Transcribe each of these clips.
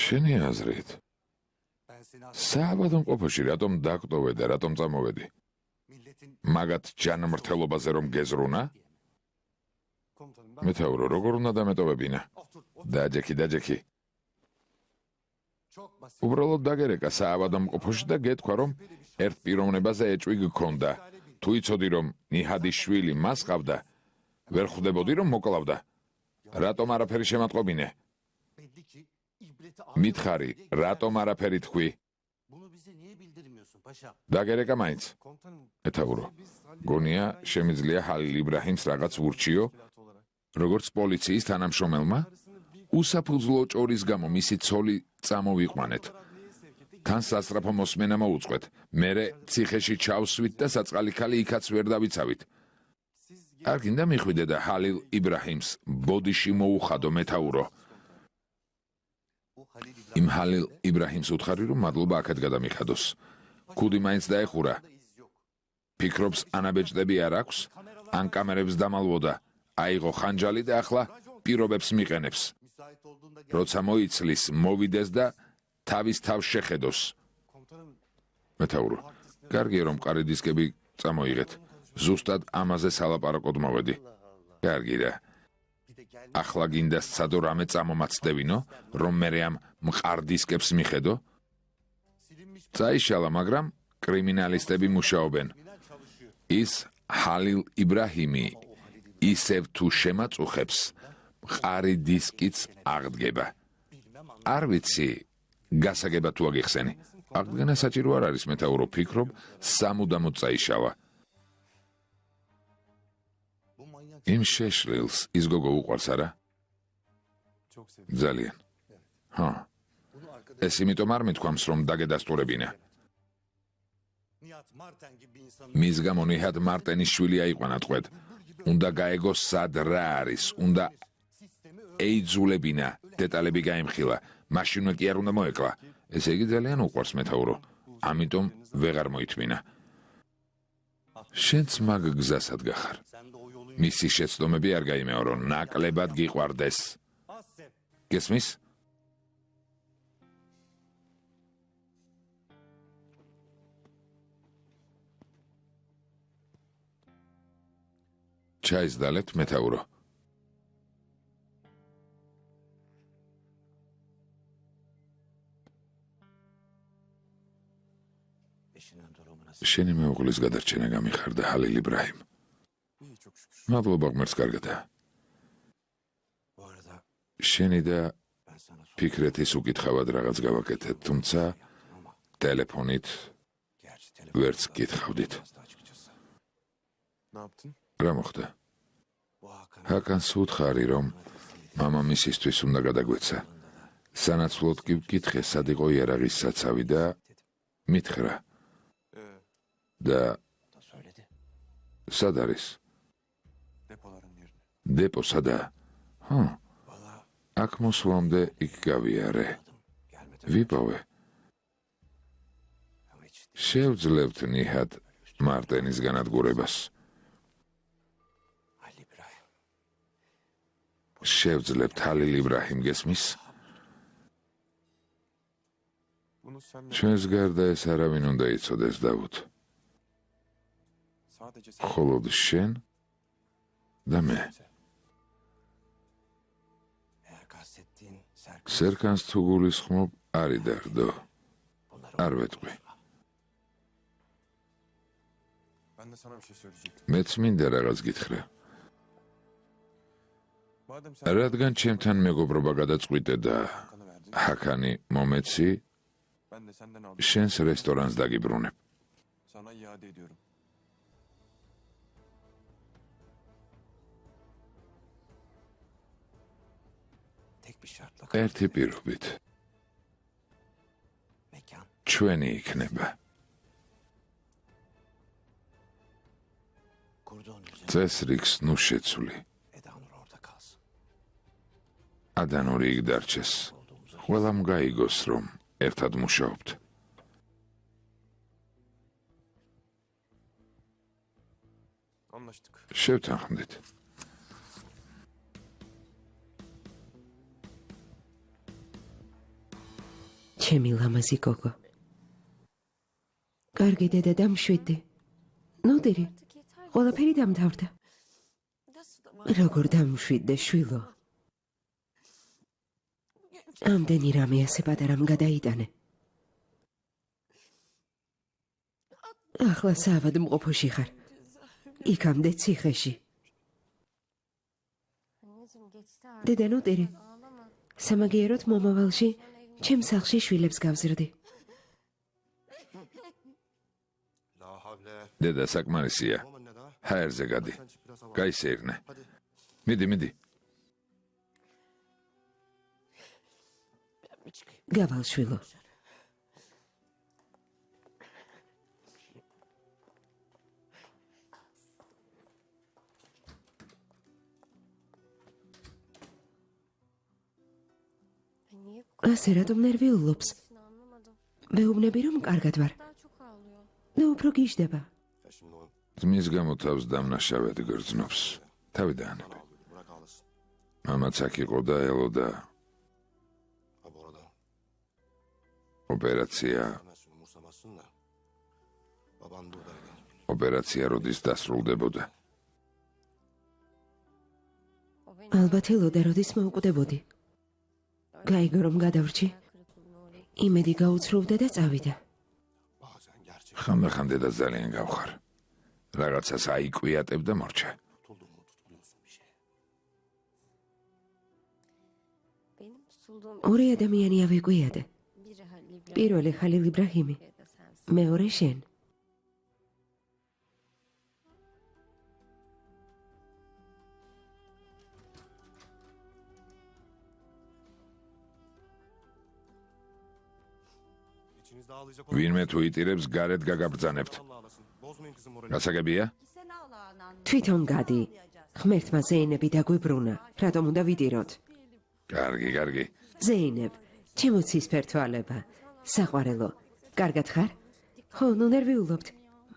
შენი აზრით საავადმყოფოში რატომ დაგტოვე და რატომ წამოვედი? მაგათ ჯანმრთელობაზე რომ გეზრუნა? მეთაურო, როგორ უნდა დამეტოვებინა? დაჯექი. უბრალოდ დაგერეკა საავადმყოფოში და გეთქვა, რომ ერთ პიროვნებაზე ეჭვი გქონდა. თუ იცოდი, რომ ნიჰადის შვილი მას ყავდა, ვერ ხვდებოდი, რომ მოკლავდა. რატომ არაფერი შემატყობინე? მითხარი, რატომ არაფერი თქვი? დაგერეკა მაინც. მეთაურო, გონია შემიძლია ჰალილ იბრაჰიმს რაღაც ურჩიო, როგორც პოლიციის თანამშრომელმა, უსაფუძვლო ჭორის გამო მისი ცოლი წამოვიყვანეთ. თან სასწრაფო მოსმენა მოუწყვეთ. მერე ციხეში ჩავსვით და საწყალი ქალი იქაც ვერ დავიცავით. არ გინდა მიხვიდე და ჰალილ იბრაჰიმს ბოდიში მოუხადო, მეთაურო. იმ ჰალილ იბრაჰიმს უთხარი, რომ მადლობა აქეთ გადამიხადოს. ქუდი მაინც დაეხურა. ფიქრობს ანაბეჭდები არ აქვს? ან კამერებს დამალვოდა. აიღო ხანჯალი და ახლა პირობებს მიყენებს. როცა მოიცლის, მოვიდეს და თავის თავს შეხედოს. მეთაურო, კარგია რომ მყარი დისკები წამოიღეთ. ზუსტად ამაზე სალაპარაკოდ მოვედი. კარგი რა. ახლა გინდა სცადო რამე წამომაცდევინო, რომ მერე ამ მყარ დისკებს მიხედო? წაიშალა, მაგრამ კრიმინალისტები მუშაობენ. ის ჰალილ იბრაჰიმი ისევ თუ შემაწუხებს, მყარი დისკიც აღდგება. არ ვიცი, გასაგება თუ აგიხსენი. აღდგენა საჭირო არ არის, მეთაურო, ფიქრობ, სამუდამოდ წაიშალა. იმ შეშლილს ის გოგო უყვარს, არა? ძალიან. ეს იმიტომ არ მithქვამს, რომ დაგედასტურებინა. მის გამო ნიჰად მარტენის შვილი აიყვანა ტყვედ. უნდა გაეგო სად რა არის, უნდა ეიძულებინა, დეტალები გაემხილა. მაშინვე კი არ უნდა მოეკლა. ესე იგი ძალიან უყვარს, მეთაურო. ამიტომ ვეღარ მოითმინა. შენც მაგ გზასად გახარ. მისი შეცდომები არ გაიმეორო, ნაკლებად გიყვარდეს. გესმის? ჩაის დალებთ, მეთაურო. შენი მეუღლის გადარჩენა გამიხარდა, ჰალილ იბრაჰიმ. მადლობა ღმერთს, კარგადაა. შენი და ფიქრეთის უკითხავად რაღაც გავაკეთეთ, თუმცა ტელეფონით ვერც გითხავდით. რა მოხდა? ჰაკანს უთხარი, რომ მამამისისთვის უნდა გადაგვეცა. სანაცვლოდ კი ვკითხე, სად იყო იარაღის საცავი და მითხრა. და სად არის? დეპო სადაა? აქ მოსვლამდე იქ გავიარე. ვიპოვე. შევძლებთ ნიჰად მარტენის განადგურებას. შევძლებთ ჰალილ იბრაჰიმ, გესმის? ჩვენს გარდა ეს არავინ უნდა იცოდეს, დავუდ. მხოლოდ შენ და მე. სერკანს თუ გულისხმობ, არ იდარდო. არ ვეტყვი. მეც მინდა რაღაც გითხრა. რადგან ჩემთან მეგობრობა გადაწყვიტე და ჰაკანი მომეცი, შენს რესტორანს დაგიბრუნებ. ერთი პირობით. ჩვენი იქნება. წესრიგს ნუ შეცვლი. ადანური იქ დარჩეს. ყველამ გაიგოს, რომ ერთად მუშაობთ. შევთანხმდით. ჩემი ლამაზი გოგო. კარგი დედა და მშვიდდი. ნოდირი, ყველაფერი დამთავრდა. როგორ დამშვიდდე, შვილო. ამდენი რამე ასე პატარამ გადაიტანე. ახლა საავადმყოფოში ხარ. იქამდე ციხეში. დედა ნოდირი, სამაგიეროდ მომავალში ჩემ სახლში შვილებს გავზრდი. დედა საკმარისია. ჰაერზე გადი. გაისეირნე. მიდი. გავალ შვილო. ასე რატომ ნერვიულობს? მეუბნები რომ კარგად ვარ. და უფრო გიждდება. ძმის გამო თავს დამნაშავედ გრძნობს. თავი დაანებე. მამაც აქ იყო და ელოდა. ოპერაცია როდის დასრულდებოდა? ალბათ ელოდა როდის მოვკვდებოდი. გაიგო რომ გადავრჩი. იმედი გაუცროვდა და წავიდა. ხანდახან დედა ძალიან გავხარ. რაღაცას აიკვიატებ და მორჩა. ორი ადამიანი ავიკვიატე. პირველი ხალილ იბრაჰიმი, მეორე შენ. ვინმე თუ იტირებს, გარეთ გაგაბრძანებთ. გასაგებია? თვითონ გადი. ღმერთმა ზეინები დაგვიბრუნა. რატომ უნდა ვიდიროთ? კარგი. ზეინებ, ჩემო ცისფერთვალება. საყვარელო, კარგად ხარ? ხო, ნუ ნერვიულობთ.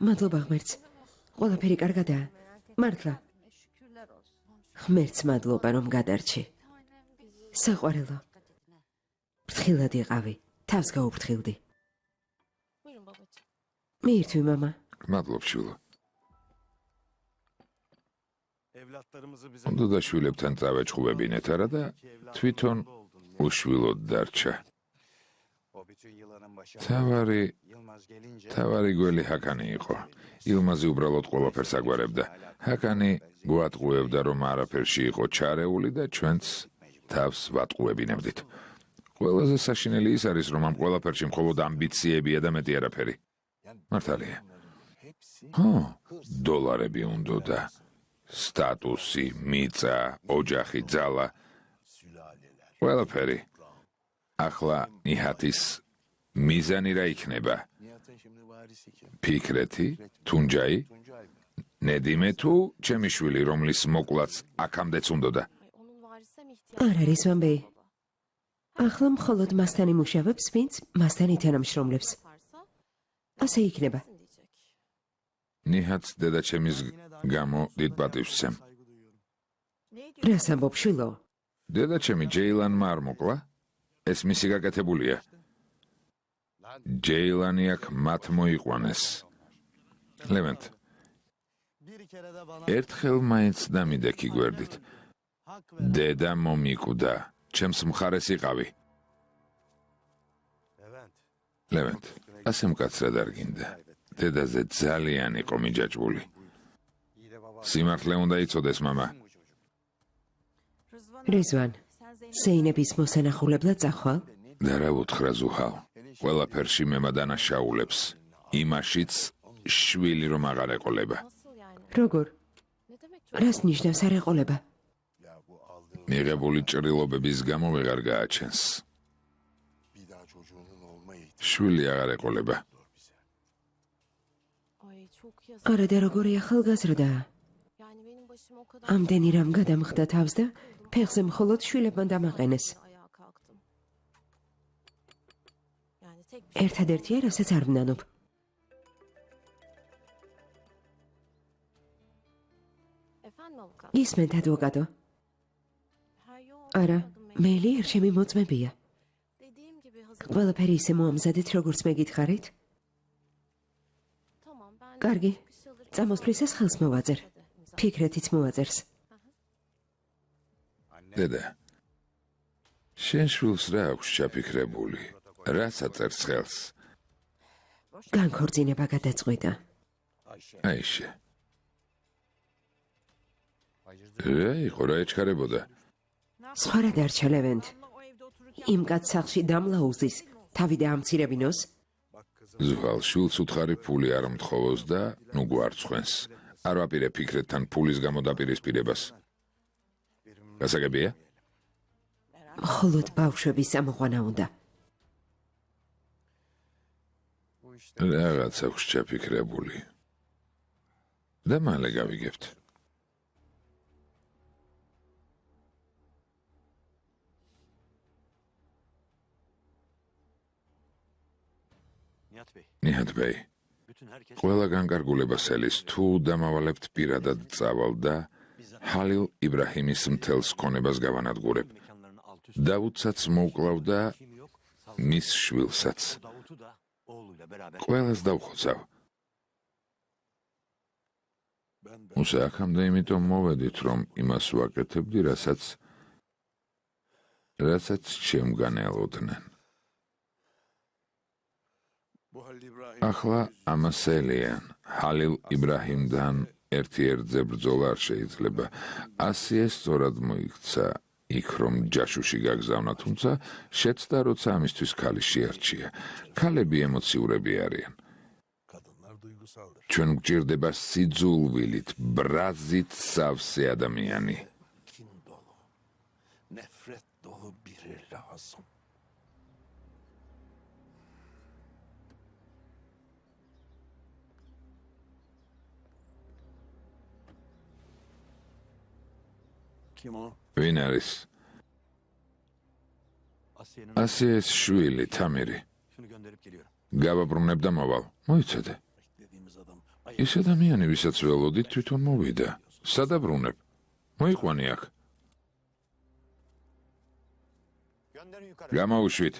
მადლობა ღმერთს. ყველაფერი კარგადაა. მართლა. ღმერთს მადლობა რომ გადარჩი. საყვარელო. ფრთხილად იყავი. თავს გაუფრთხილდი. მიირთვი მამა. მადლობ შვილო. უნდა დაშვილებთან წავეჭხუბებინეთ არა და თვითონ უშვილოდ დარჩა. თავარი გველი ჰაკანი იყო. ილმაზი უბრალოდ ყველაფერს აგვარებდა. ჰაკანი გვატყუებდა რომ არაფერში იყო ჩარეული და ჩვენც თავს ვატყუებინებდით. ყველაზე საშინელი ის არის რომ ამ ყველაფერში მხოლოდ ამბიციებია და მეტი არაფერი. მართალია. დოლარები უნდოდა. სტატუსი, მიწა, ოჯახი, ძალა. ყველაფერი. ახლა ნიჰათის მიზანი რა იქნება? ფიქრეთი, თუნჯაი, ნედიმე თუ ჩემი შვილი, რომლის მოკლაც აქამდეც უნდოდა? არ არის ვამბეი. ახლა მხოლოდ მასთან იმუშავებს, ვინც მასთან ითანამშრომლებს. ასე იქნება. ნიჰათს დედაჩემის გამო დიდ პატივს სცემ. რას ამბობ შვილო? დედაჩემი ჯეილანმა არ მოკლა? ეს მისი გაკეთებულია. ჯეილანი აქ მათ მოიყვანეს. ლევენტ, ერთხელ მაინც დამიდექი გვერდით. დედა მომიკვდა. ჩემს მხარეს იყავი. ლევენტ, ასე მკაცრად არ გინდა. დედაზე ძალიან იყო მიჯაჭვული. სიმართლე უნდა იცოდეს მამა. რეზვან, ზეინების მოსანახულებლად წახვალ? და რა უთხრა ზუჰალ? ყველაფერში მემადანაშაულებს. იმაშიც შვილი რომ აღარ ეყოლება. როგორ? რას ნიშნავს არ ეყოლება? მიღებული ჭრილობების გამო ვეღარ გააჩენს. შვილი აღარ ეყოლება. არა და როგორი ახალგაზრდა. ამდენი რამ გადამხდა თავს და ფეხზე მხოლოდ შვილებმა დამაყენეს. ერთადერთია, რასაც არ ვნანობ. ისმენთ ადვოკატო. არა, მე ლიერ ჩემი მოწმებია. ყველაფერი ისე მოამზადეთ, როგორც მეგითხარით? კარგი. წამოსვლისას ხელს მოვაძერ. ფიქრეთიც მოვაძერს. დედა, შენ შვილს რა აქვს ჩაფიქრებული? რას აწერს ხელს? განქორწინება გადაწყვიტა. აიშე. რა იყო, რა ეჩქარებოდა? სხვა რა დარჩა ლევენტ? იმ კაც სახლში დამლაუზის, თავი დაამცირებინოს? ზუღალ, შვილს უთხარი ფული არ მთხოვოს და ნუ გვარცხვენს. არ ვაპირე ფიქრეთთან ფულის გამო დაპირისპირებას. გასაგებია? მხოლოდ ბავშვების ამოყვანა უნდა. რაღაც აქვს ჩაფიქრებული. და მალე გავიგებთ. ნიჰად ბეი, ყველა განკარგულებას ელის თუ დამავალებთ პირადად წავალ და ჰალილ იბრაჰიმის მთელს ქონებას გავანადგურებ. დავუდსაც მოვკლავ და მის შვილსაც. ყველას დავხოცავ. მუსა აქამდე იმიტომ მოვედით, რომ იმას ვაკეთებდი, რასაც ჩემგან ელოდნენ. ახლა ამას ელიან, ჰალილ იბრაჰიმთან ერთ-ერთზე ბრძოლა არ შეიძლება. ასიე სწორად მოიქცა იქ, რომ ჯაშუში გაგზავნა, თუმცა შეცდა, როცა ამისთვის ქალი შეარჩია. ქალები ემოციურები არიან. ჩვენ გვჭირდება სიძულვილით, ბრაზით სავსე ადამიანი. ვინ არის? ასიეს შვილი, თამირი. გავაბრუნებ და მოვალ. მოიცადე. ის ადამიანი, ვისაც ველოდით, თვითონ მოვიდა. სადაბრუნებ? მოიყვანი აქ. გამაუშვით.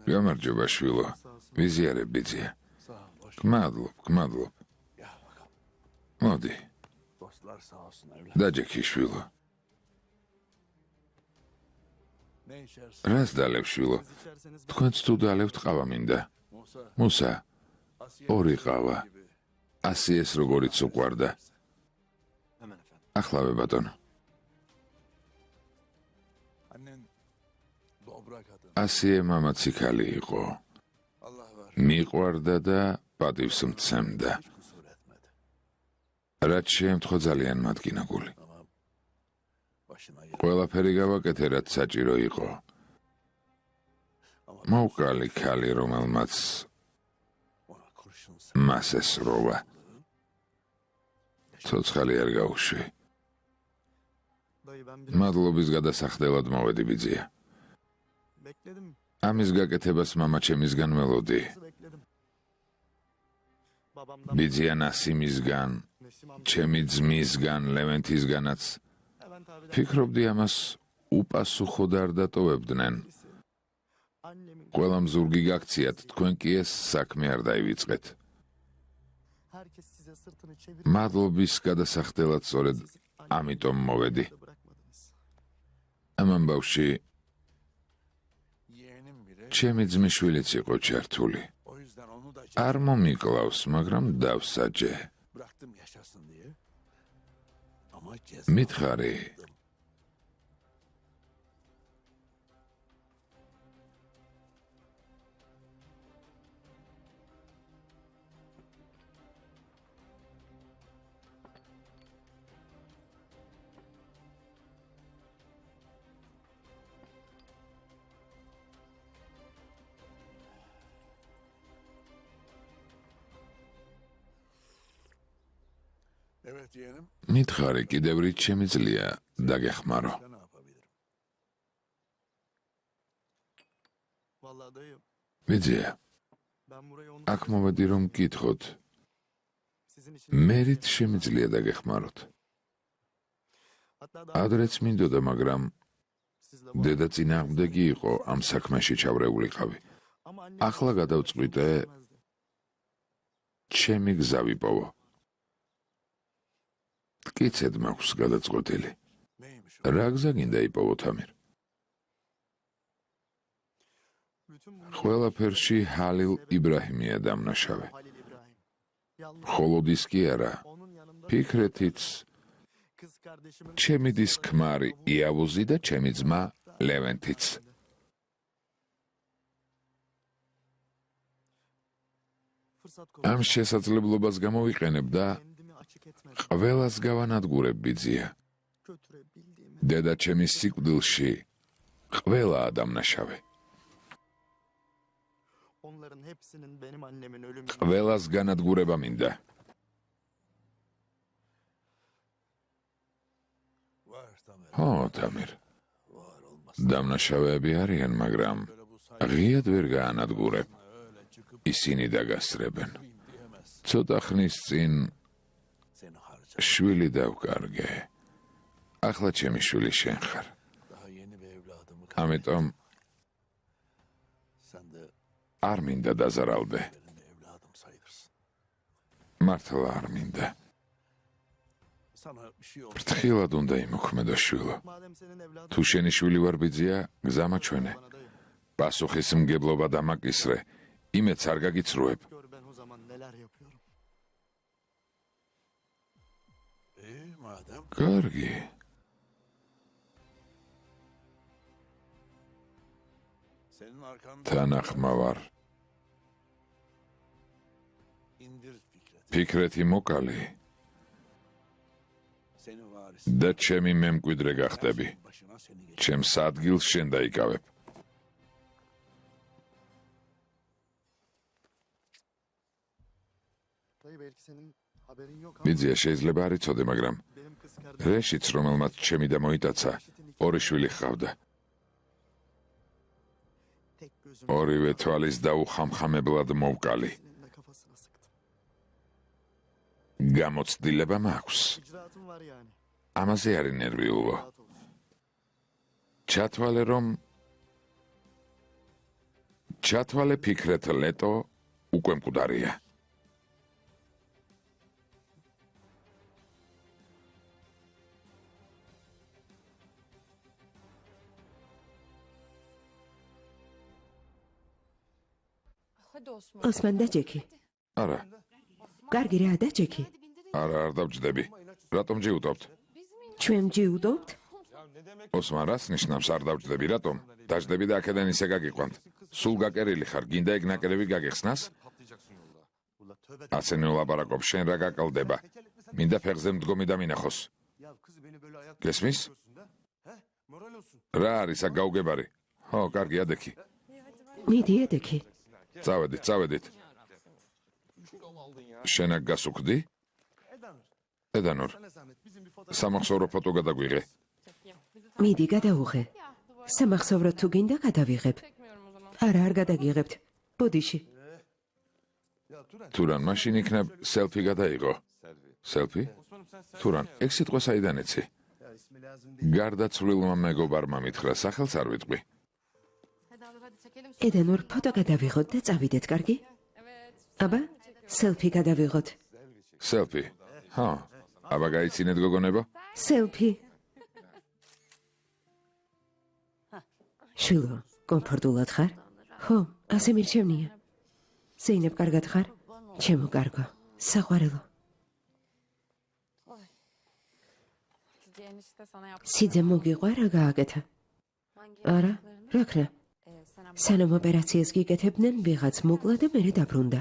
გამარჯობა შვილო, ვიზიარებ ბიძია. გმადლობ. მოდი. დაჯექი შვილო. რას დალევ შვილო? თქვენც თუ დალევთ ყავა მინდა. მუსა, ორი ყავა. ასიეს როგორიც უყვარდა. ახლა ბატონო. ასიე მამაცი ქალი იყო. მიყვარდა და პატივს მცემდა. რაც შეემთხვა ძალიან მადგინა გული. ყველაფერი გავაკეთე, რაც საჭირო იყო. მოვყალი ქალი, რომელმაც მას ესროვა. ცოცხალი არ გაუშვი. მადლობის გადასახდელად მოვედი ბიძია. ამის გაკეთებას მამა ჩემისგან ველოდი. ბიძია ნასიმისგან, ჩემი ძმისგან, ლევენტისგანაც. ფიქრობდი ამას უპასუხოდ არ დატოვებდნენ. ყველამ ზურგი გაქციათ, თქვენ კი ეს საქმე არ დაივიწყეთ. მადლობის გადასახდელად სწორედ ამიტომ მოვედი. ამ ამბავში ჩემი ძმისშვილიც იყო ჩართული. არ მომიკლავს, მაგრამ დავსაჯე. მითხარი. Evet yeğenim. მითხარი, კიდევ რით შემიძლია დაგეხმარო? Ne yapabilirim? Vallahi dayı ვიძია, ben buraya onu აქ მოვედი რომ გითხოთ, sizin için მე რით შემიძლია დაგეხმაროთ? hatta daha ადრეც მინდოდა, მაგრამ sizle დედა წინააღმდეგი იყო ამ საქმეში ჩავრეულიყავი. ama annem ახლა გადავწყვიტე, istemezdi. ჩემი გზა ვიპოვო. მტკიცედ მაქვს გადაწყვეტილი. Neymiş o? რა გზა გინდა იპოვოთ ამირ? Bütün bunlar ყველაფერში ჰალილ იბრაჰიმია დამნაშავე. Halil İbrahim. Yalnız მხოლოდ ის კი არა, onun yanında ფიქრეთიც kız kardeşimin ჩემი დის ქმარი იავუზი და ჩემი ძმა ლევენტიც. fırsat ამ შესაძლებლობას გამოვიყენებ და kendimi açık etmeden ყველას გავანადგურებ ბიძია. götürebildiğimi დედა ჩემის სიკვდილში ყველაა დამნაშავე. onların hepsinin benim annemin ölümü ყველას განადგურება მინდა. var Tamer. ხო, თამირ. Var olmaz. დამნაშავეები არიან, მაგრამ Böyle bu say ღიად ვერ გაანადგურებ. öyle çıkıp ისინი დაგასწრებენ. diyemez. ცოტა ხნის წინ Seni harcar. შვილი დავკარგე. ახლა ჩემი შვილი შენ ხარ. Daha yeni bir evladımı ამიტომ sen de არ მინდა დაზარალდე. benim evladım sayılırsın. მართლა არ მინდა. Sana bir şey oldu. ფრთხილად უნდა იმოქმედო შვილო. Madem senin evladın თუ შენი შვილი ვარ ბიძია, გზა მაჩვენე. bana dayı. პასუხისმგებლობა დამაკისრე. იმედს არ გაგიცრუებ. Gör ben o zaman neler yapıyorum. İyi madem. კარგი. Senin arkanda თანახმა ვარ. indir Fikret'i. ფიქრეთი მოკალი Seni varis. და ჩემი მემკვიდრე გახდები. Başına seni geç. ჩემს ადგილს შენ დაიკავებ. Dayı belki senin haberin yok ama ბიძია შეიძლება არ იცოდე, მაგრამ benim kız kardeşim რეშიც რომელმაც ჩემი და მოიტაცა, ორი შვილი ჰყავდა. tek gözüm ორივე თვალის დაუხამხამებლად მოვკალი. senin de kafasına sıktım. გამოცდილება მაქვს. İcraatım var yani. ამაზე არ ინერვიულო. Rahat olsun. ჩათვალე ფიქრეთ ლეტო უკვე მკვდარია. Hadi Osman. ოსმან და ჯექი. არა, კარგი რა და ჯექი. არა არ დავჯდები. რატომ ჯიუტობთ? ჩვენ ჯიუდობთ? ოსმან რას ნიშნავს არ დავჯდები, რატომ? დაჯდები და აქედან ისე გაგიყვანთ. სულ გაკერილი ხარ, გინდა ეგ ნაკრები გაგეხსნას? Ula tövbe. აცენი ვლაპარაკობ, შენ რა გაკალდება? მინდა ფეხზე მდგომი დამინახოს. Ya kız beni böyle ayak გესმის? da. He? Moral olsun. რა არის აქ გაუგებარი? ხო, კარგი, ადექი. მიდი ედექი. წავედით. შენ აქ გასუქდი? Edanur. ედანურ, Sana zahmet bizim bir fotoğraf. სამახსოვრო ფოტო გადაგვიღე. მიდი გადაუღე. სამახსოვრო თუ გინდა გადავიღებ. Çekmiyorum o zaman. არა, არ გადაგიღებთ. ბოდიში. Ya Turan. თურან მაშინ იქნებ სელფი გადაიღო. სელფი? Osman'ım sen თურან, ეგ სიტყვა საიდან იცი? ya ismi lazım değil. გარდაცვლილმა მეგობარმა მითხრა, სახელს არ ვიტყვი. Hadi abi hadi çekelim. ედანურ ფოტო გადავიღოთ და წავიდეთ, კარგი? Evet. აბა, სელფი გადავიღოთ. სელფი. ხო. აბა გაიცინეთ გოგონებო? სელფი. შვილო, კომფორტულად ხარ? ხო, ასე მირჩევნია. ზეინებ კარგად ხარ? ჩემო კარგო. საყვარელო. Cici enişte sana yaptı. სიძე მოგიყვა რა გააკეთა? Hangi არა, yaptıklarını? რა ქნა? Sen ama სანამ ოპერაციას გიკეთებდნენ, ვიღაც მოკლა და მერე დაბრუნდა.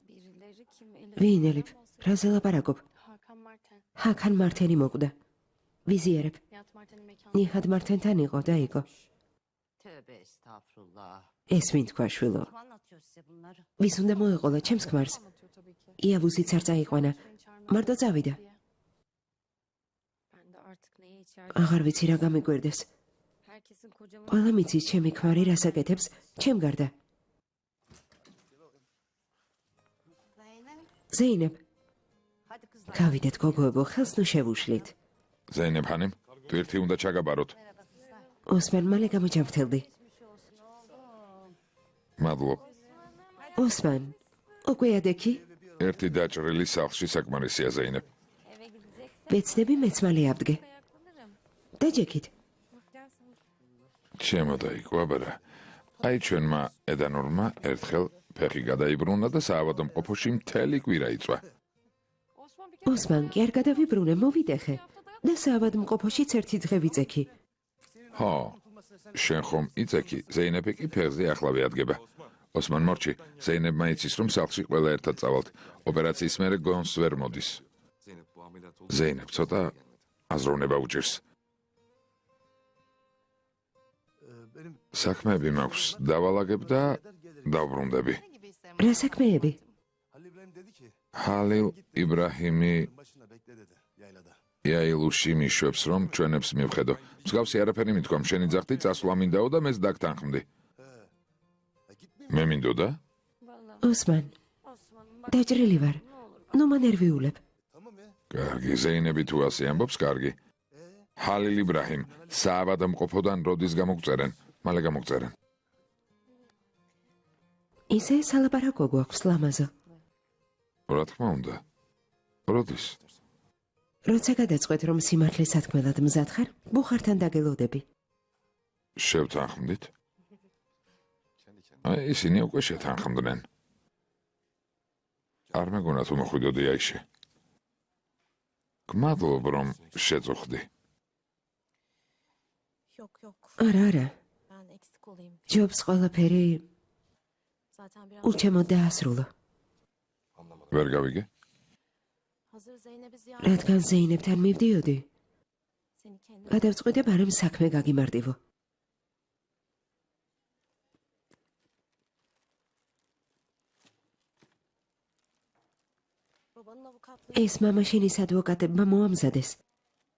birileri kim? Elif ვინ ელიფ? რაზე ლაპარაკობ? Hakan Marten. ჰაკან მართენი მოკვდა. ვიზიარებ. Nihat Marten'in mekanı. ნიჰად მართენთან იყო და იყო. Tövbe estağfurullah. ეს ვინ თქვა შვილო? Kim anlatıyor size bunları? ვის უნდა მოეყოლა ჩემს ქმარს? Anlatıyor tabii ki. იავუსიც არ წაიყვანა. Beni çağırmadı მარტო წავიდა. diye. içeride. აღარ ვიცი რა გამიკვირდეს. Herkesin kocaman ყველა მიცის ჩემი ქმარი რას აკეთებს ჩემ გარდა. ზეინებ, Hadi kızlar. გავიდეთ გოგოებო, ხელს ნუ შევუშლით. ზეინებ ხანიმ, თვირთი უნდა ჩაგაბაროთ. ოსმან, მალე გამოჯამრთელდი. მადლობ. ოსმან, უკვე ადექი? ერთი დაჭრილი სახლში საკმარისია ზეინებ. eve gidecekse ვეცდები მეც მალე ავდგე. ayaklanırım. დაჯექით. Gel sen. ჩემო დაიკვაბარა. აი ჩვენმა ედანურმა ერთხელ ფეხი გადაიბრუნა და საავადმყოფოში მთელი კვირა იწვა. Osman bir kere ოსმან, კი არ გადავიბრუნე, მოვიდეხე. და საავადმყოფოშიც ერთი დღე ვიწექი. ხო, შენ ხომ იწექი, ზეინები კი ფეხზე ახლავე ადგება. ოსმან მორჩი, ზეინებმა იცის, რომ სახლში ყველა ერთად წავალთ. ოპერაციის მერე გონს ვერ მოდის. ზეინებ ცოტა აზროვნება უჭირს. Benim საქმეები მაქვს, დავალაგებ და დავბრუნდები. რა საქმეები? Halil İbrahim dedi ki ჰალილ იბრაჰიმი başına bekle dedi yaylada. იაილუში მიშვებს, რომ ჩვენებს მივხედო. მსგავსი არაფერი მithქვამ, შენი ძახტი წასვლა მინდაო და მეც დაგთანხმდი. Gitmeyeyim მე მინდოდა? vallahi. ოსმან, Osman bak დაჭრილი ვარ. ne olur. ნუ მანერვიულებ. tamam ya. კარგი, ზეინები თუ ასე ამბობს, კარგი. ჰალილ იბრაჰიმ, საავადმყოფოდან როდის გამოგწერენ? მალე გამოგწერენ. ისე სალაპარაკო გვაქვს ლამაზო. რა თქმა უნდა. როდის? როცა გადაწყვეტ რომ სიმართლე სათქმელად მზად ხარ, ბუხართან დაგელოდები. შევთანხმდით? აი, ისინი უკვე შეთანხმდნენ. არ მეგონა თუ მოხვიდოდი აიში. გმადლობ, რომ შეწუხდი. Yok yok. არა, არა. Ben eksik olayım. ჯობს ყველაფერი Zaten biraz ურჩემოდ დაასრულო. ვერ გავიგე? hazır Zeynep'i ziyaret რადგან ზეინებთან მივდიოდი, seni kendi გადავწყვიტე ბარემ საქმე გაგიმარტივო. babanın avukatlığı ეს მამაშენის ადვოკატებმა მოამზადეს.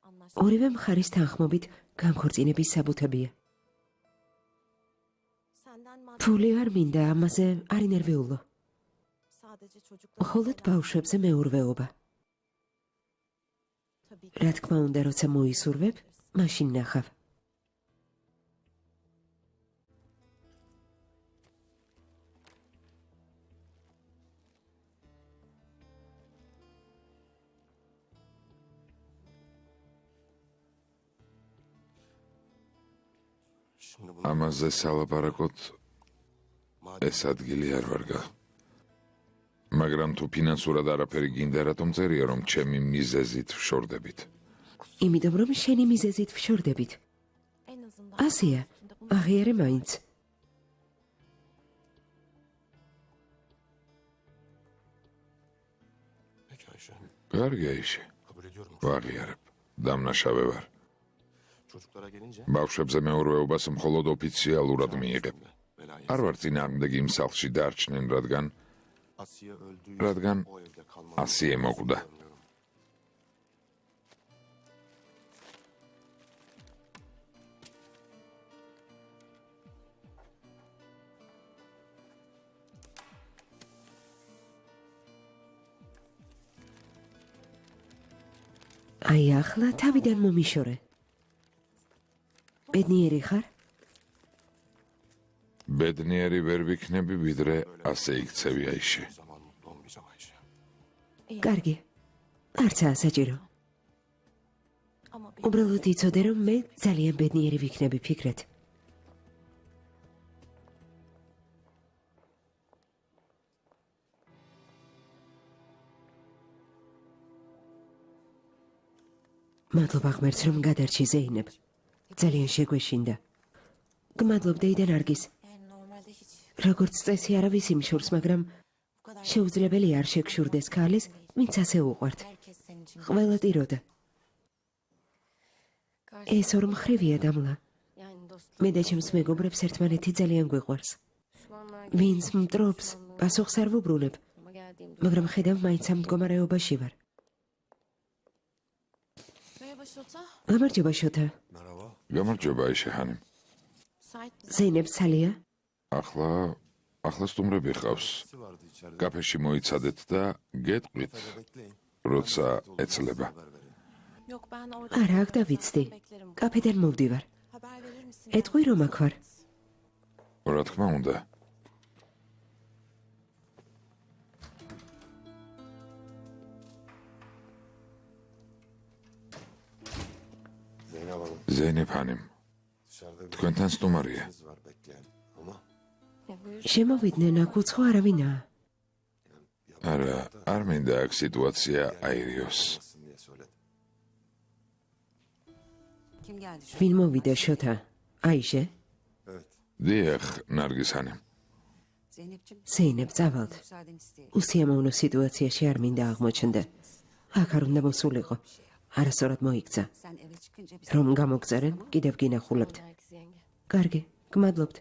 anlaştı. ორივე მხარის თანხმობით განქორწინების საბუთებია. Senden madde ფული არ მინდა, ამაზე არ ინერვიულო. sadece çocuklar. მხოლოდ ბავშვებზე მეურვეობა. Tabii ki. რა თქმა უნდა, როცა მოისურვებ, მაშინ ნახავ. Şimdi bunu ამაზე სალაპარაკოთ ეს ადგილი არ ვარგა. მაგრამ თუ ფინანსურად არაფერი გინდა, რატომ წერია, რომ ჩემი მიზეზით ვშორდებით? იმიტომ რომ შენი მიზეზით ვშორდებით. En azından ასია, üstünde bunu აღიარე მაინც. peki Ayşe. კარგი აიში, Kabul ediyorum. ვაღიარებ. დამნაშავე ვარ. Çocuklara gelince ბავშვებზე მეურვეობას მხოლოდ ოფიციალურად მიიღებ. belayı. არ ვარ წინააღმდეგი იმ სახლში დარჩნენ, რადგან Asiye öldüğü რადგან o evde kalmalı. ასიე მოკვდა. აი ახლა თავიდან მომიშორე. ბედნიერი ხარ? ბედნიერი ვერ ვიქნები, ვიდრე ასე იქცევი აიში. Zaman mutlu olmayacağım Ayşe. კარგი. არცაა საჭირო. ama bir უბრალოდ იცოდე რომ მე ძალიან ბედნიერი ვიქნები ფიქრეთ. მადლობა ღმერთს რომ გადარჩი ზეინებ. ძალიან შეგვეშინდა. გმადლობ დეიდან არგის. yani normalde hiç როგორც წესი არავის იმშურს, მაგრამ bu kadar შეუძლებელია არ შეგშურდეს ქალის, ვინც ასე უყვართ. herkes senin için. ყველა ტიროდა. Karşı ეს ორ მხრივია დამლა. yani dostluk. მე და ჩემს მეგობრებს ერთმანეთი ძალიან გვიყვარს. Düşmanlar ვინც მტრობს, პასუხს არ ვუბრუნებ, ama geldiğim მაგრამ ხედავ მაინც ამ მდგომარეობაში ვარ. Merhaba Şota. გამარჯობა შოთა. Merhaba. გამარჯობა აიშე-ხანიმ. ზეინებ ცალია? ახლა სტუმრები ხავს. Birisi vardı içeride. კაფეში მოიცადეთ და გეტყვით, Hadi bekleyin. როცა ეცლება. Yok ben orada. არა, აქ დავიცდი. Beklerim. კაფედან მოვდივარ. Haber verir misin? ეტყვი რომ აქ ვარ. რა თქმა უნდა. Zeynep Hanım. ზეინებ-ხანიმ, Dışarıda bir თქვენთან სტუმარია. birisi var bekleyen. Ama Ne buyur? შემოვიდნენ აქ უცხო არავინაა. არა, არ მინდა აქ სიტუაცია აირიოს. olmasın diye söyledim. Kim geldi şu? ვინ მოვიდა შოთა? აიშე? Evet. დიახ, ნარგიზ-ხანიმ. Zeynep'ciğim. ზეინებ წავალთ. Müsaaden isteyeyim. უსიამოვნო სიტუაციაში არ მინდა აღმოჩნდე. აქ არ უნდა მოსულიყო. არასწორად მოიქცა. Sen eve çıkınca biz... რომ გამოგწერენ, კიდევ გინახულებთ. Nergis yenge. კარგი, გმადლობთ.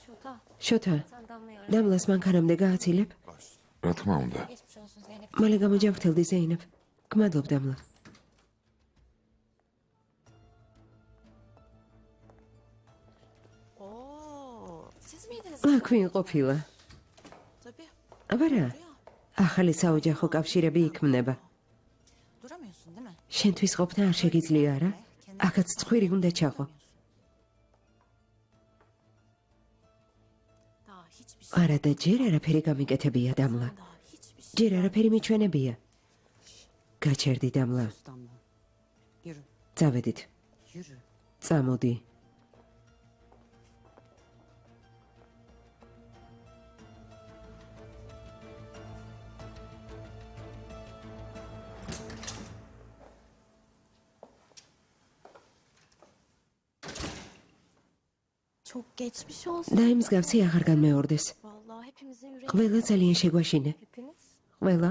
Şota, შოთა, sen Damla'yı ara. დამლას მანქანამდე გააცილებ? რა თქმა უნდა. Geçmiş olsun Zeynep. მალე გამოჯანმრთელდი ზეინებ. გმადლობ დამლა. Oo, siz miydiniz? აქ ვინ ყოფილა? Tabii. აბარა, Ya, ახალი საოჯახო კავშირები იქმნება. duramıyorsun değil mi? შენთვის ყოფნა არ შეგიძლია არა? აქაც ცხვირი უნდა ჩაყო. Daha hiçbir şey. არა და ჯერ არაფერი გამიკეთებია დამლა. Daha hiçbir şey. ჯერ არაფერი მიჩვენებია. გაჩერდი დამლა. Damla. Yürü. წავედით. Yürü. წამოდი. Çok geçmiş olsun. და იმ მსგავსი აღარ განმეორდეს. Vallahi hepimizin yüreği. ყველა ძალიან შეგვაშინე. Hepiniz. ყველა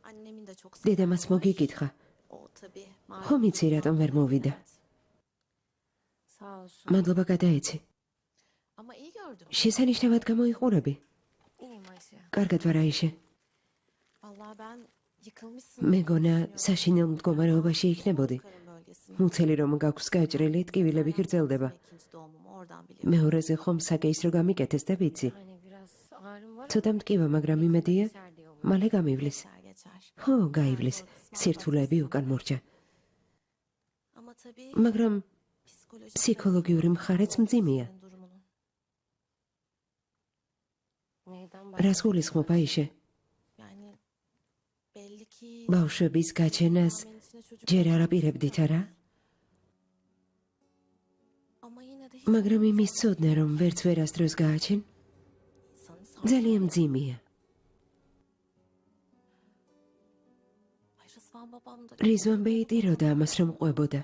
Annemin de çok დედამაც მოგიკითხა. O tabii. ხომ იცი რატომ ვერ მოვიდა? Sağ olsun. მადლობა გადაეცი. Ama iyi gördüm. შესანიშნავად გამოიყურები. İyiyim Ayşe. კარგად ვარ აიშე. Vallahi ben yıkılmışsın. მეგონა საშინელ მდგომარეობაში იქნებოდი. Karın bölgesinde. მუცელი რომ გაქვს გაჭრილი, ტკივილები გრძელდება. İkinci doğumumu oradan biliyorum. მეორეზე ხომ საკეისრო გამიკეთეს და ვიცი. Hani biraz ağrım var. ცოტა მტკივა, მაგრამ იმედია, Geçer diye umuyorum. მალე გამივლის. Geçer geçer. ხო, გაივლის. სირთულეები უკან მორჩა. Ama tabii მაგრამ psikolojik ფსიქოლოგიური მხარეც მძიმეა. senin durumunun. Neyden რას გულისხმობ აიშე? Yani belli ki ბავშვების გაჩენას tamamen içine çocuk ჯერ არ აპირებდით არა? ama yine de hiç მაგრამ იმის ცოდნა რომ ვერც ვერასდროს გააჩენ, insanı sağ. ძალიან მძიმეა. Ay Rızvan babam da რიзвან ბეიტიროდა ამას რომ ყვებოდა.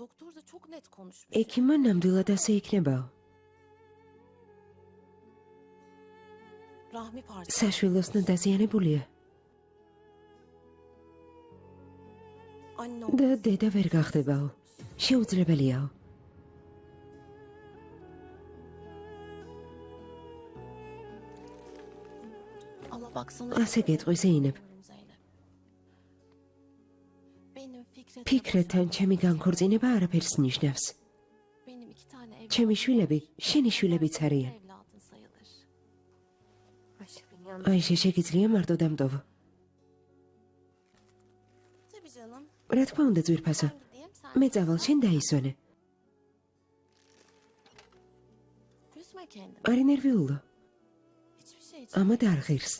doktor da çok net konuşmuş. ექიმმა ნამდვილად ასე იქნებაო. Rahmi parça. საშვილოსნო დაზიანებულია Anne და დედა ვერ გახდებაო. შეუძლებელიაო. ama baksana. ასე გეტყვი ზეინებ. Zeynep. Benim ფიქრეთთან ჩემი განქორწინება არაფერს ნიშნავს. benim iki tane ჩემი შვილები, შენი შვილებიც არიან. evladın sayılır. Ayşe'nin yanında. აიშე შეგიძლია მარტო დამტოვო. Tabii canım. რა თქმა უნდა ძვირფასო. Ben gideyim sen. მე წავალ შენ დაისვენე. Üzme kendini. არ ინერვიულო. Hiçbir şey için. ამად არ ღირს.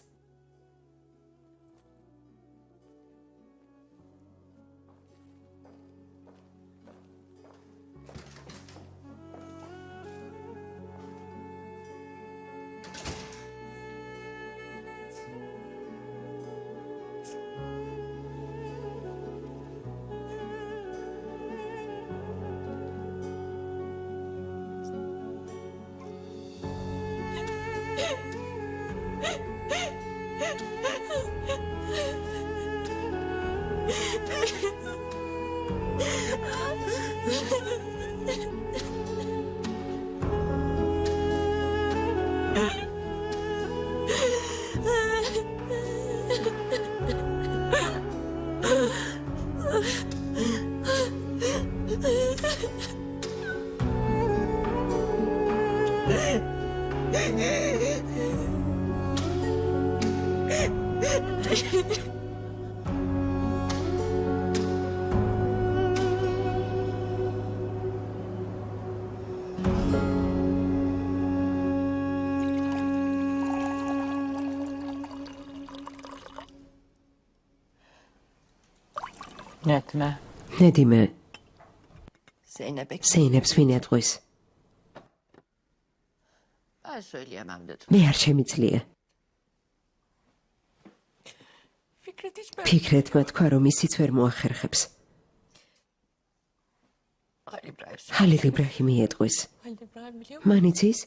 Netme. ნედიმე Zeynep'e ზეინებს ვინ ეტყვის? ben söyleyemem dedim. მე არ შემიძლია. Fikret hiç ფიქრეთმა თქვა, რომ ისიც ვერ მოახერხებს. Ali İbrahim söyle. ჰალილ იბრაჰიმი ეტყვის. Halil İbrahim biliyor mu? მან იცის?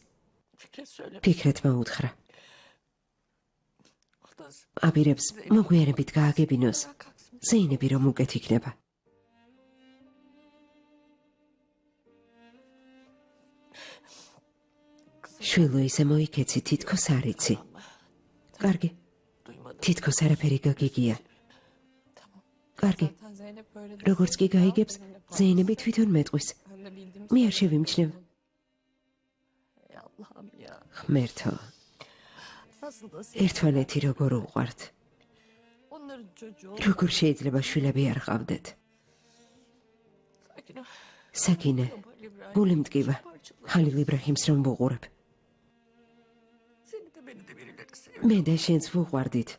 Fikret söyle. ფიქრეთმა უთხრა. O da აპირებს მოგვიანებით გააგებინოს. Kalksın. ზეინები რომ უკეთ იქნება. შვილო ისე მოიქეცი, თითქოს არ იცი. კარგი, duymadım. თითქოს არაფერი გაგიგია. Tamam. კარგი, Zaten Zeynep böyle de როგორც კი გაიგებს, ზეინები თვითონ მეტყვის. Ben de bildiğim მე არ შევიმჩნევ. Ey Allah'ım ya. ღმერთო, Nasıl da ერთმანეთი როგორ უყვართ. onların çocuğu. როგორ შეიძლება შვილები არ ყავდეთ? Sakin ol. საკინე, Ali İbrahim. გული მტკივა. ჰალილ იბრაჰიმს რომ ვუყურებ. Seni de beni de birileri seviyor. მე და შენც ვუყვარდით,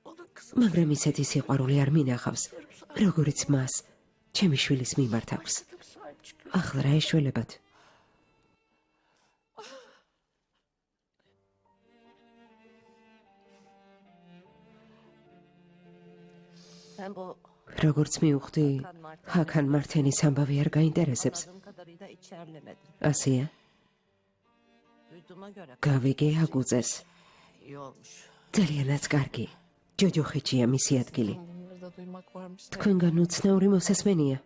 Onun kızı. მაგრამ ისეთი სიყვარული არ მინახავს, როგორიც მას, ჩემი შვილის მიმართ აქვს. Çok sahip çıkıyor. ახლა რა ეშველებათ? Sen bu როგორც მივხვდი, ჰაქან მართენის ამბავი არ გაინტერესებს. Anladığım kadarıyla içerlemedin. ასია, Duyduğuma göre გავიგე აგუწეს. iyi olmuş. ძალიანაც კარგი. ჯოჯოხეთშია მისი ადგილი. bunları da duymak varmış. da. თქვენგან უცნაური მოსასმენია.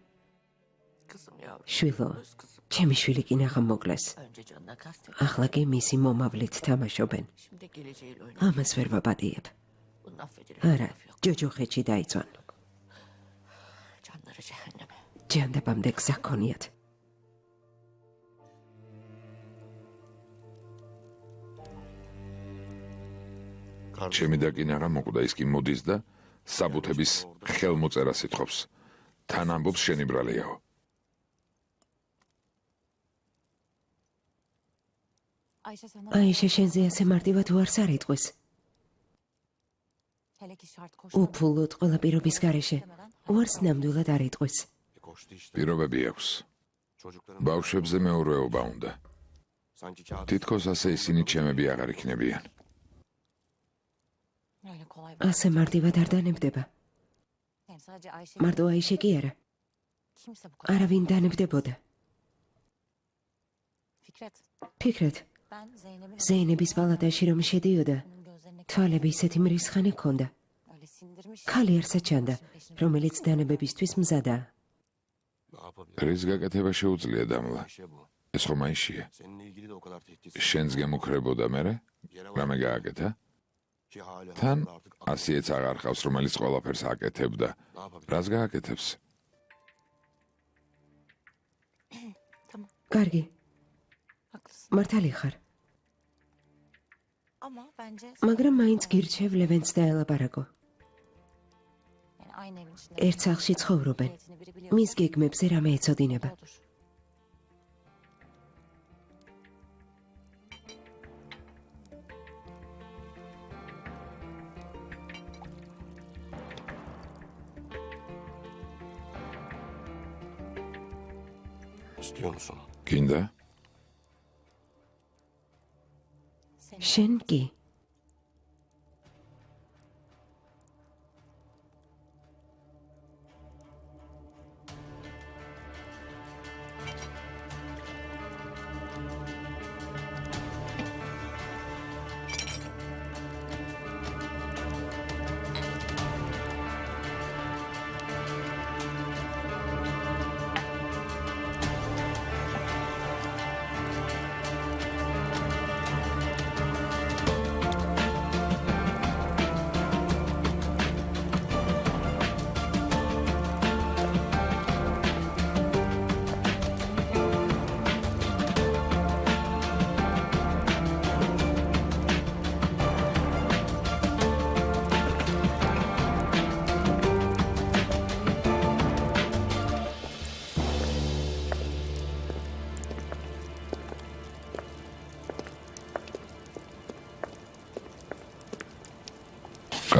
Kızım yavrum. შვილო, Öz kızım. ჩემი შვილი კი ნაღამ მოკლეს. Önce canına kastet. ახლა კი მისი მომავლით თამაშობენ. Şimdi geleceğiyle oynuyor. ამას ვერ ვაპატიებ. Bunun affedilir. არა, ჯოჯოხეთში დაიცვან. Canları cehenneme. ჯანდაბამდე გზა ქონიათ. ჩემი დაკინაღა მოკვდა, ის კი მოდის და საბუთების ხელმოწერას ითხოვს. თან ამბობს შენი ბრალიაო. Ayşe sana აიშა შენზე ასე მარტივად უარს არ იტყვის. hele ki şart koş. უფულოდ ყველა პირობის გარეშე უარს ნამდვილად არ იტყვის. Koştu işte. პირობები აქვს. Çocukların ბავშვებზე მეურვეობა უნდა. sanki kağıt თითქოს ასე ისინი ჩემები აღარ იქნებიან. Öyle kolay. ასე მარტივად არ დანებდება. Yani sadece Ayşe მარტო აიშე კი არა, kimse bu kadar. არავინ დანებდებოდა. Fikret, ფიქრეთ, ben Zeynep'in ზეინების პალატაში რომ შედიოდა, onun gözlerine თვალები ისეთი მრისხანე ჰქონდა. öyle sindirmiş. ქალი არსად ჩანდა, რომელიც დანებებისთვის მზადაა. ne yapabilir? რის გაკეთება შეუძლია დამლა. Ayşe bu. ეს ხომ აიშია. Seninle ilgili de o kadar tehdit. შენს გემუქრებოდა მე? Yere var რამე გააკეთა? ki hala თან artık ასიეც აღარ ხავს, რომელიც ყველაფერს აკეთებდა. ne yapabilir? რას გააკეთებს? კარგი, Haklısın. მართალი ხარ, Ama bence მაგრამ მაინც გირჩევ ლევენს დაელაპარაკო. yani aynı evin içinde. ერთ სახლში ცხოვრობენ. Niyetini biri biliyor. მის გეგმებზე რამე ეწოდინება. Odur. İstiyor musun? გინდა? შენ კი.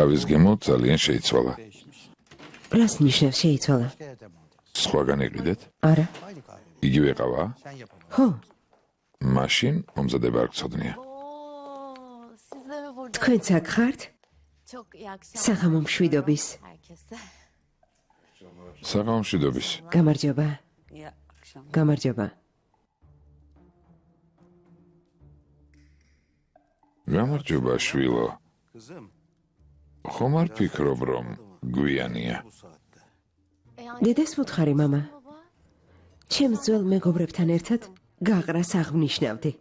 თავის გემო ძალიან შეიცვალა. რას ნიშნავს შეიცვალა? სხვაგან იყიდეთ? არა. იგივე ყავა? ხო, მაშინ მომზადება არ გცოდნია. Oo, siz de mi burada? თქვენც აქ ხართ? Çok iyi akşamlar. საღამო მშვიდობის. Herkese. საღამომშვიდობის. გამარჯობა. İyi akşam. გამარჯობა. გამარჯობა შვილო. Kızım. ხომ არ ფიქრობ რომ გვიანია? Bu saatte. დედას ვუთხარი, მამა. Baba. ჩემს ძველ მეგობრებთან ერთად გაყრას აღნიშნავდი.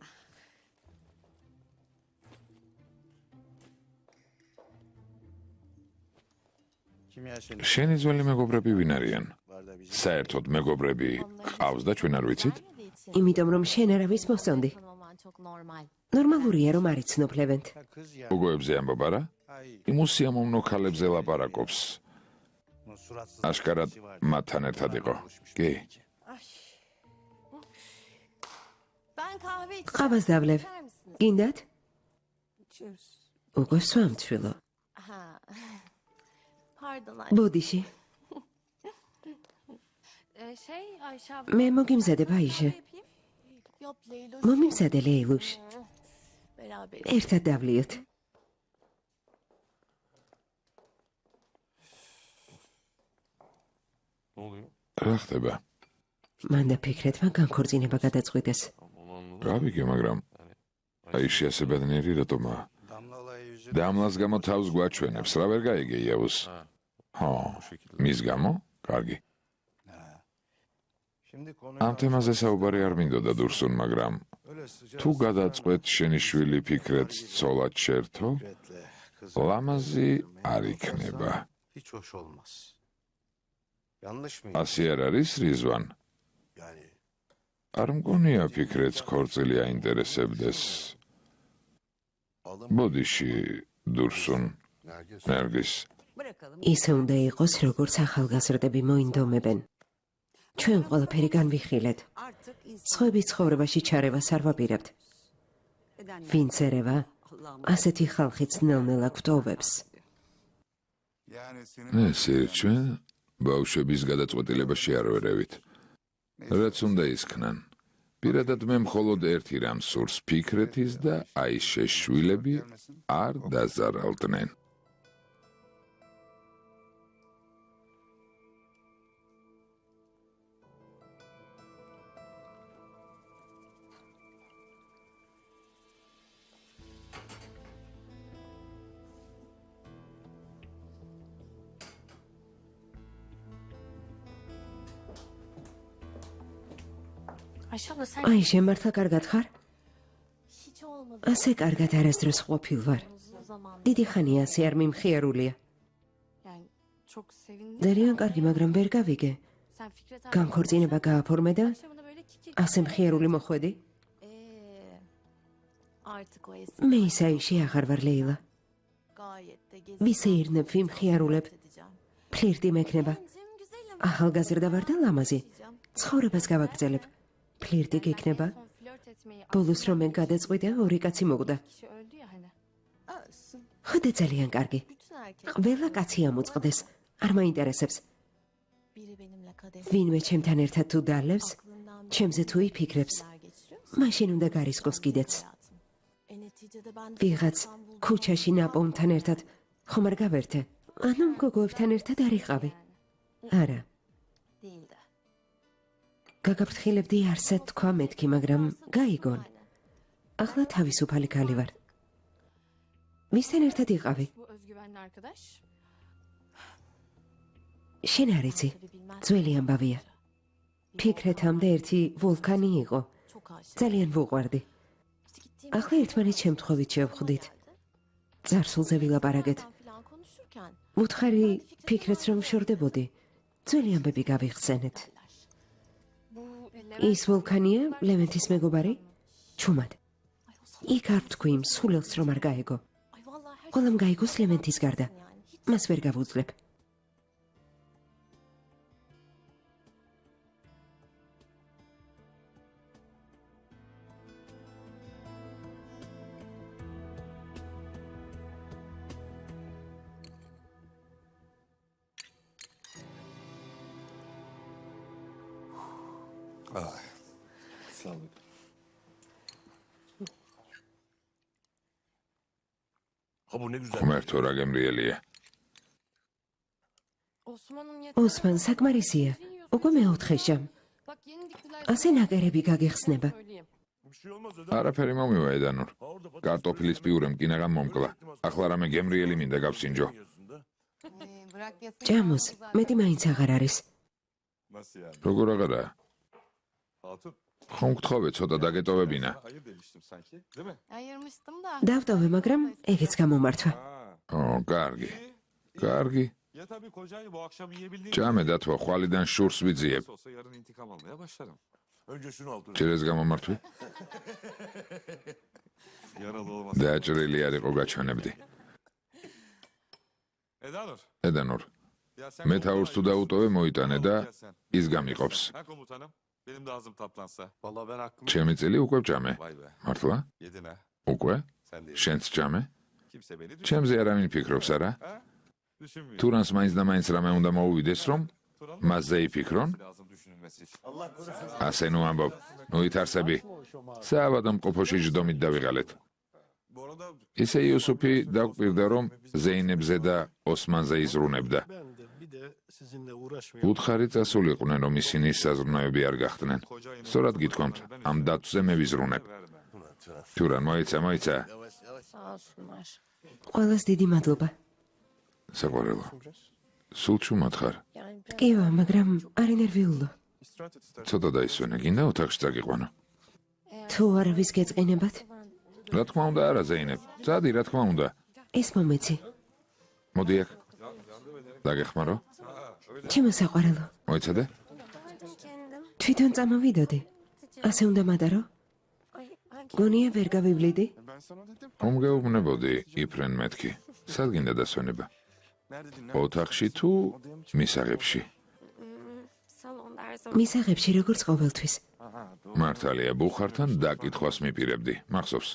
შენი ძველი მეგობრები ვინ არიან? საერთოდ მეგობრები ყავს და ჩვენ არ ვიცით? იმიტომ რომ შენ არავის მოსწონდი. Tanımaman çok normal. ნორმალურია რომ არ იცნობლებენთ. უგოებზე ამბობ არა? იმ უსიამოვნო ქალებზე ლაპარაკობს. აშკარად მათთან ერთად იყო. კი. Ben kahve içeceğim. ყავას დავლევ. İçer misiniz? გინდათ? İçiyoruz. უკვე სვამთ, შვილო. Ha. Pardon anne. ბოდიში. Ayşe abla. მე მოგიმზადებ აიშე. Yapayım. Yap Leyla. მომიმზადე ლეილუშ. Beraber. ერთად დავლიოთ. Ne oluyor? რა ხდება? მანდა ფიქრეთმა განქორწინება გადაწყვიტეს. გავიგე, მაგრამ აი შეასე ბედნიერი რატომა? დამლას გამო თავს გვაჩვენებს, რა ვერ გაიგე იაუს? ხო, მის გამო? კარგი. ამ თემაზე საუბარი არ მინდოდა დურსუნ, მაგრამ თუ გადაწყვეტ შენი შვილი ფიქრეთ ცოლად შერთო, ლამაზი არ იქნება. Hiç hoş olmaz. Yanlış mı? ასე არ არის, რიзвან? Yani არ მგონია ფიქრეთს ქორწილი აინტერესებდეს. alım ბოდიში, დურსუნ, Nergis. ნერგის. Bırakalım. ისე უნდა იყოს, როგორც ახალგაზრდები მოინდომებენ. ჩვენ ყველაფერი განვიხილეთ. Artık insan სხვების ცხოვრებაში ჩარევას არ ვაპირებთ. beden ვინც ერევა, Allah'ım. ასეთი ხალხიც ნელ-ნელა გვტოვებს. ნე სირჩვენ ბავშვების გადაწყვეტილებაში არ ვერევით. რაც უნდა ისქნან. პირადად მე მხოლოდ ერთი რამ სურს ფიქრეთის და აიშეს შვილები არ დაზარალდნენ. Ayşe abla sen აიშე, მართლა კარგად ხარ? hiç olmadı. ასე კარგად არასდროს ყოფილ ვარ. Uzun zaman. დიდი ხანია ასე არ მიმხიარულია. Yani çok sevindim. ძალიან კარგი, მაგრამ ვერ გავიგე. Sen Fikret განქორწინება გააფორმე და akşamında böyle kiki. ასე მხიარული მოხვედი? Artık o eski. მე ის აიშე აღარ ვარ, ლეილა. Gayet de ვისეირნებ, ვიმხიარულებ. ფლირტი მექნება. güzelim. ახალგაზრდა ვარ და ლამაზი. Diyeceğim. ცხოვრებას გავაგრძელებ. ფლირტი გექნება. Son flört etmeyi ბოლოს რომ მე გადაწყვიტე, ორი კაცი მოკვდა. kişi öldü ya hani. Olsun. ხოდე ძალიან კარგი. Bütün erkek ყველა კაცი ამოწყდეს. არ მაინტერესებს. biri benimle kadeh ვინმე ჩემთან ერთად თუ დალევს, aklından ჩემზე თუ იფიქრებს, bir geçiriyor. მაშინ უნდა გარისკოს კიდეც. Hayatım. Neticede ben ვიღაც İstanbul'da ქუჩაში ნაპოვნთან ერთად ხომ არ გავერთე? ანუ მგოგოებთან ერთად არ იყავი? არა. değil de. გაგაფრთხილებდი არსად თქვა მეთქი, მაგრამ გაიგონ. ახლა თავისუფალი ქალი ვარ. ვისთან ერთად იყავი? Bu özgüvenli arkadaş. შენ არ იცი, Tabii bilmez. ძველი ამბავია. ფიქრეთამდე ერთი ვულკანი იყო. Çok aşık. ძალიან ვუყვარდი. İşte gittiğim ახლა ერთმანეთს შემთხვევით შევხვდით. geldi. ძარსულზე ვილაპარაკეთ. Falan konuşurken უთხარი ფიქრეთს რომ შორდებოდი. ძველი ამბები გავიხსენეთ. bu ის ვულკანია, ლევენტის მეგობარი? ჩუმად. იქ არ ვთქვი იმ სულელს რომ არ გაეგო. ay vallahi her ყველამ გაიგოს ლევენტის გარდა. yani hiç მას ვერ გავუძლებ. ღმერთო რა გემრიელია. ოსმან საკმარისია. უკვე მეოთხე ჟამ. ასე ნაკერები გაგეხსნება. არაფერი მომივა ედანურ. კარტოფილის პიურე მკინაღამ მომკლა. ახლა რამე გემრიელი მინდა გავსინჯო. ჭამოს, მეტი მაინც აღარ არის. როგორ აღარაა? ხომ გთხოვე ცოტა დაგეტოვებინა. Ayırmıştım da. დავტოვე, მაგრამ ეგეც გამომართვა. კარგი. კარგი. Ya tabii kocayı bu akşam yiyebildiğim ჭამე დათვა, ხვალიდან შურს ვიძიებ. olsa yarın intikam almaya başlarım. Önce şunu al dur. ჭირეს გამომართვი? Yaralı olmaz. დაჭრილი არ იყო გაჩვენებდი. Edanur. ედანურ, Ya sen მეთაურს თუ დაუტოვე მოიტანე და Ya sen. ის გამიყოფს. Ha komutanım. Benim de ağzım tatlansa. Vallahi ben hakkımı ჩემი წილი უკვე ვჭამე. Vay be. მართლა? Yedin ha. უკვე? Sen de yedin. შენც ჭამე? Kimse beni düşün. ჩემზე არავინ ფიქრობს არა? Düşünmüyor. თურანს მაინც და მაინც რამე უნდა მოუვიდეს რომ Turan'ın მასზე იფიქრონ? lazım düşünülmesi için. ასე ნუ ამბობ. ნუ ითარსები. საავადო მყოფოში ჯდომით დავიღალეთ. Bu arada ისე იუსუფი დაგვპირდა რომ ზეინებზე და ოსმანზე იზრუნებდა. Ben de bir de sizinle uğraşmayayım. უთხარი წასულიყნენ რომ ისინი საზრუნოები არ გახდნენ. kocayı სწორად გითქვამთ, ამ დათვზე მე ვიზრუნებ. თურან მოიცა, მოიცა. Sağ olsunlar. ყველას დიდი მადლობა. საყვარელო. სულ ჩუმად ხარ. Yani biraz კივა, მაგრამ არ ენერვიულო. istirahat et ister. ცოტა დაისვენე, გინდა ოთახში წაგიყვანო. თუ არავის გეწყინებათ, რა თქმა უნდა არა ზეინებ. წადი, რა თქმა უნდა. ეს მომეცი. მოდი აქ. დაგეხმარო? ჩემო საყვარელო, მოიცადე? თვითონ წამოვიდოდი. ასე უნდა მადარო? გონია ვერ გავივლიდი? Ben sana dedim. მომგეუბნებოდი, იფრენ მეთქი. სად გინდა დასვენება? Nerede dinle? ოთახში თუ მისაღებში? Salonda her zaman. მისაღებში როგორც ყოველთვის. მართალია, ბუხართან დაკითხვას მიპირებდი. მახსოვს.